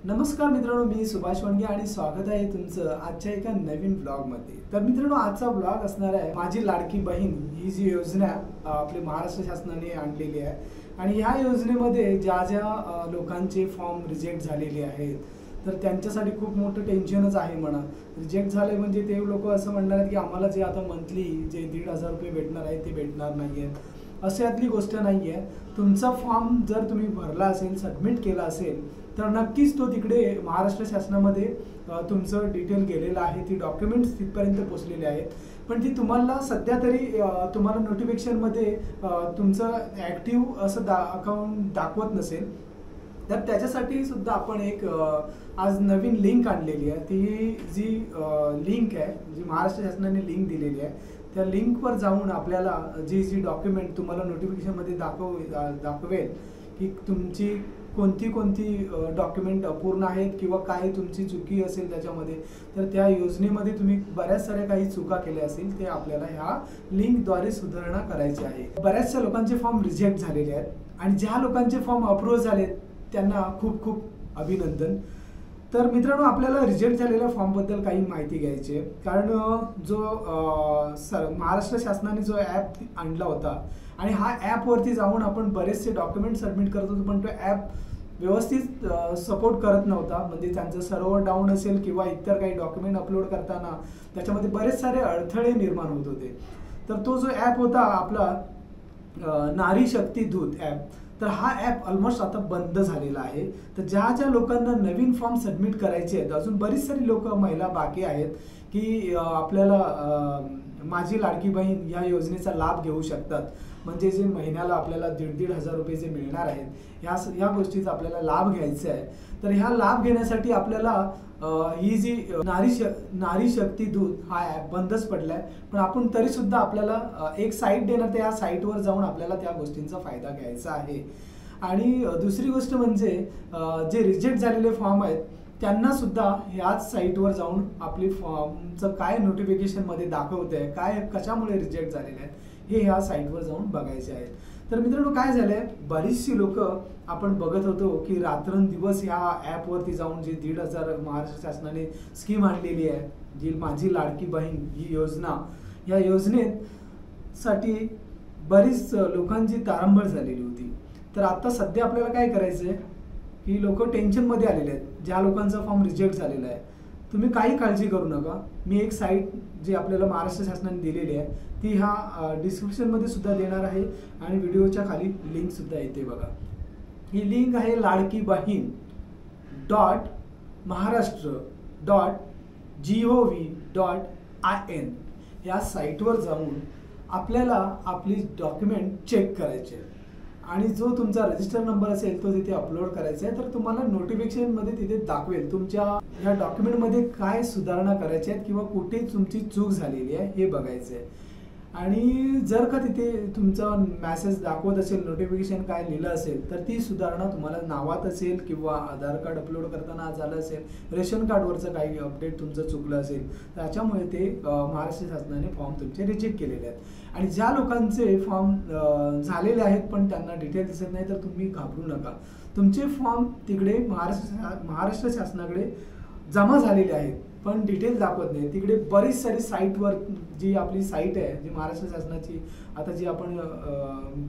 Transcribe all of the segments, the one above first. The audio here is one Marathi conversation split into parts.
नमस्कार मित्रांनो, मी सुभाष वणगे आणि स्वागत आहे तुमचं आजच्या एका नवीन ब्लॉगमध्ये। तर मित्रांनो, आजचा ब्लॉग असणार आहे माझी लाडकी बहीण ही जी योजना आपले महाराष्ट्र शासनाने आणलेली आहे। आणि ह्या योजनेमध्ये ज्या ज्या लोकांचे फॉर्म रिजेक्ट झालेले आहेत तर त्यांच्यासाठी खूप मोठं टेन्शनच आहे म्हणा। रिजेक्ट झाले म्हणजे ते लोक असं म्हणणार आहेत की आम्हाला जे आता मंथली जे 1,500 रुपये भेटणार आहे ते भेटणार नाही आहेत। अशातली गोष्ट नाही आहे। तुमचा फॉर्म जर तुम्ही भरला असेल, सबमिट केला असेल तर नक्कीच तो तिकडे महाराष्ट्र शासनामध्ये तुमचं डिटेल गेलेलं आहे, ती डॉक्युमेंट्स तिथपर्यंत पोहोचलेले आहेत। पण ती तुम्हाला सध्या तरी तुम्हाला नोटिफिकेशनमध्ये तुमचं ॲक्टिव्ह असं अकाउंट दाखवत नसेल तर त्याच्यासाठी सुद्धा आपण एक आज नवीन लिंक आणलेली आहे। ती जी लिंक आहे, जी महाराष्ट्र शासनाने लिंक दिलेली आहे, त्या लिंकवर जाऊन आपल्याला जी जी डॉक्युमेंट तुम्हाला नोटिफिकेशनमध्ये दाखवेल की तुमची कोणती कोणती डॉक्युमेंट अपूर्ण आहेत किंवा काय तुमची चुकी असेल त्याच्यामध्ये, तर त्या योजनेमध्ये तुम्ही बऱ्याच साऱ्या काही चुका केल्या असतील ते आपल्याला ह्या लिंकद्वारे सुधारणा करायची आहे। बऱ्याचशा लोकांचे फॉर्म रिजेक्ट झालेले आहेत आणि ज्या लोकांचे फॉर्म अप्रूव्ह झाले त्यांना खूप खूप अभिनंदन। तर मित्रांनो, आपल्याला रिजेक्ट झालेल्या फॉर्मबद्दल काही माहिती घ्यायची आहे, कारण जो महाराष्ट्र शासनाने जो ॲप आणला होता आणि हा ॲपवरती जाऊन आपण बरेचसे डॉक्युमेंट सबमिट करत होतो, पण तो ॲप व्यवस्थित सपोर्ट करत नव्हता। म्हणजे त्यांचं सर्व्हर डाऊन असेल किंवा इतर काही डॉक्युमेंट अपलोड करताना त्याच्यामध्ये बरेच सारे अडथळे निर्माण होत होते। तर तो जो ॲप होता आपला नारी शक्ती दूत ॲप, तर हा ॲप ऑलमोस्ट आता बंद झालेला आहे। तर ज्या ज्या लोकांना नवीन फॉर्म सबमिट करायचे आहेत, अजून बरीच सारी लोक महिला बाकी आहेत की आपल्याला माझी लाडकी बहीण या योजनेचा लाभ घेऊ शकतात। म्हणजे जे महिन्याला आपल्याला 1,500 रुपये जे मिळणार आहेत ह्या गोष्टीचा आपल्याला लाभ घ्यायचा आहे। तर ह्या लाभ घेण्यासाठी आपल्याला ही जी नारी शक्ती दूत हा ॲप बंदच पडलाय, पण आपण तरी सुद्धा आपल्याला एक साईट देणार, त्या साईटवर जाऊन आपल्याला त्या गोष्टींचा फायदा घ्यायचा आहे। आणि दुसरी गोष्ट म्हणजे जे रिजेक्ट झालेले फॉर्म आहेत त्यांना सुद्धा ह्याच साईटवर जाऊन आपली फॉर्मचं काय नोटिफिकेशनमध्ये दाखवतंय, काय कशामुळे रिजेक्ट झालेले आहेत हे ह्या साईटवर जाऊन बघायचे आहेत। तर मित्रांनो, काय झालंय, बरीचशी लोक आपण बघत होतो की रात्रंदिवस ह्या ॲपवरती जाऊन जी 1,500 महाराष्ट्र शासनाने स्कीम आणलेली आहे, जी माझी लाडकी बहीण ही योजना, या योजनेसाठी बरीच लोकांची तारंबळ झालेली होती। तर आता सध्या आपल्याला काय करायचं आहे की लोक टेन्शनमध्ये आलेले आहेत, ज्या लोकांचा फॉर्म रिजेक्ट झालेला आहे। तुम्ही काही काळजी करू नका, मी एक साईट जी आपल्याला महाराष्ट्र शासनाने दिलेली आहे ती ह्या डिस्क्रिप्शनमध्ये सुद्धा देणार आहे आणि व्हिडिओच्या खाली लिंक सुद्धा येते बघा। ही लिंक आहे ladkibahin.maharashtra.gov.in या साईटवर जाऊन आपल्याला आपली डॉक्युमेंट चेक करायचे आणि जो तुमचा रजिस्टर नंबर असेल तो तिथे अपलोड करायचा आहे। तर तुम्हाला नोटिफिकेशनमध्ये तिथे दाखवेल तुमच्या ह्या डॉक्युमेंटमध्ये काय सुधारणा करायच्या आहेत किंवा कुठे तुमची चूक झालेली आहे हे बघायचं आहे। आणि जर का तिथे तुमचा मेसेज दाखवत असेल, नोटिफिकेशन काय लिहिलं असेल, तर ती सुधारणा तुम्हाला नावात असेल किंवा आधार कार्ड अपलोड करताना झालं असेल, रेशन कार्डवरचं काही अपडेट तुमचं चुकलं असेल, त्याच्यामुळे ते महाराष्ट्र शासनाने फॉर्म तुमचे रिजेक्ट केलेले आहेत। आणि ज्या लोकांचे फॉर्म झालेले आहेत पण त्यांना डिटेल दिसत नाही तर तुम्ही घाबरू नका, तुमचे फॉर्म तिकडे महाराष्ट्र शासनाकडे जमा झालेले आहेत पण डिटेल दाखवत नाही। तिकडे बरीच सारी साईटवर, जी आपली साईट आहे जी महाराष्ट्र शासनाची, आता जी आपण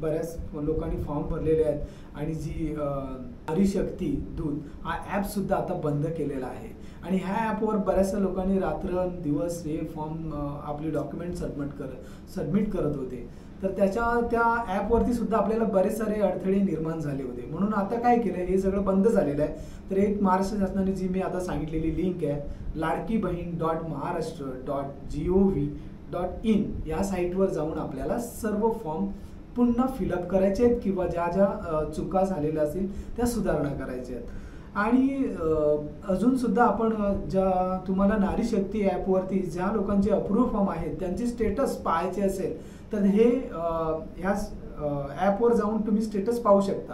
बऱ्याच लोकांनी फॉर्म भरलेले आहेत आणि जी नारी शक्ती दूत हा ॲपसुद्धा आता बंद केलेला आहे। आणि ह्या ॲपवर बऱ्याचशा लोकांनी रात्रंदिवस हे फॉर्म आपले डॉक्युमेंट सबमिट करत होते। तर त्या ॲपवरती सुद्धा आपल्याला बरेच सारे अडथळे निर्माण झाले होते। म्हणून आता काय केलं, हे सगळं बंद झालेलं आहे। तर एक महाराष्ट्र शासनाने जी मी आता सांगितलेली लिंक आहे ladkibahin.maharashtra.gov.in या साईटवर जाऊन आपल्याला सर्व फॉर्म पुन्हा फिलअप करायचे आहेत किंवा ज्या ज्या चुका झालेल्या असतील त्या सुधारणा करायच्या आहेत। आणि अजून सुद्धा आपण ज्या तुम्हाला नारी शक्ती ॲपवरती ज्या लोकांचे अप्रूव्ह फॉर्म आहेत त्यांचे स्टेटस पाहायचे असेल तर हे ह्या ॲपवर जाऊन तुम्ही स्टेटस पाहू शकता।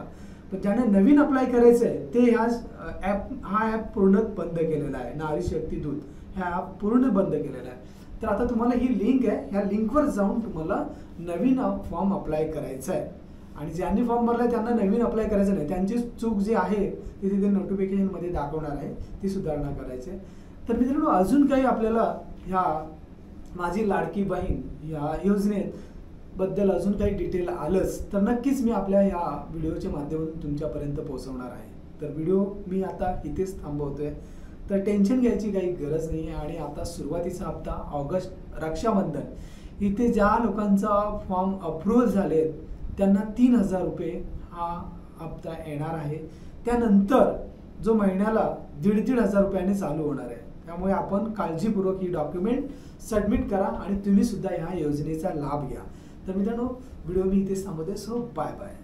पण ज्यांना नवीन अप्लाय करायचं आहे ते हा ॲप पूर्ण बंद केलेला आहे। नारी शक्ती दूत हा ॲप पूर्ण बंद केलेला आहे। तर आता तुम्हाला ही लिंक आहे, ह्या लिंकवर जाऊन तुम्हाला नवीन फॉर्म अप्लाय करायचा आहे आणि ज्यांनी फॉर्म भरलाय त्यांना नवीन अप्लाय करायचं नाही, त्यांची चूक जी आहे ती तिथे नोटिफिकेशनमध्ये दाखवणार आहे, ती सुधारणा करायची. तर मित्रांनो अजून काही आपल्याला ह्या माझी लाडकी बहीण या योजनेबद्दल अजून काही डिटेल आलंच तर नक्कीच मी आपल्या या व्हिडिओच्या माध्यमातून तुमच्यापर्यंत पोहोचवणार आहे. तर व्हिडिओ मी आता इथेच थांबवतोय. तर टेन्शन घ्यायची काही गरज नाही आहे. आणि आता सुरुवातीचा हप्ता ऑगस्ट रक्षाबंधन इथे ज्या लोकांचा फॉर्म अप्रूव्हल झालेत त्यांना 3,000 रुपये हा हप्ता येणार आहे. त्यानंतर जो महिन्याला 1,500 रुपयाने चालू होणार आहे. त्यामुळे आपण काळजीपूर्वक ही डॉक्युमेंट सबमिट करा आणि तुम्ही सुद्धा ह्या योजनेचा लाभ घ्या. तर मित्रांनो व्हिडिओ मी इथेच थांबवते. So bye bye.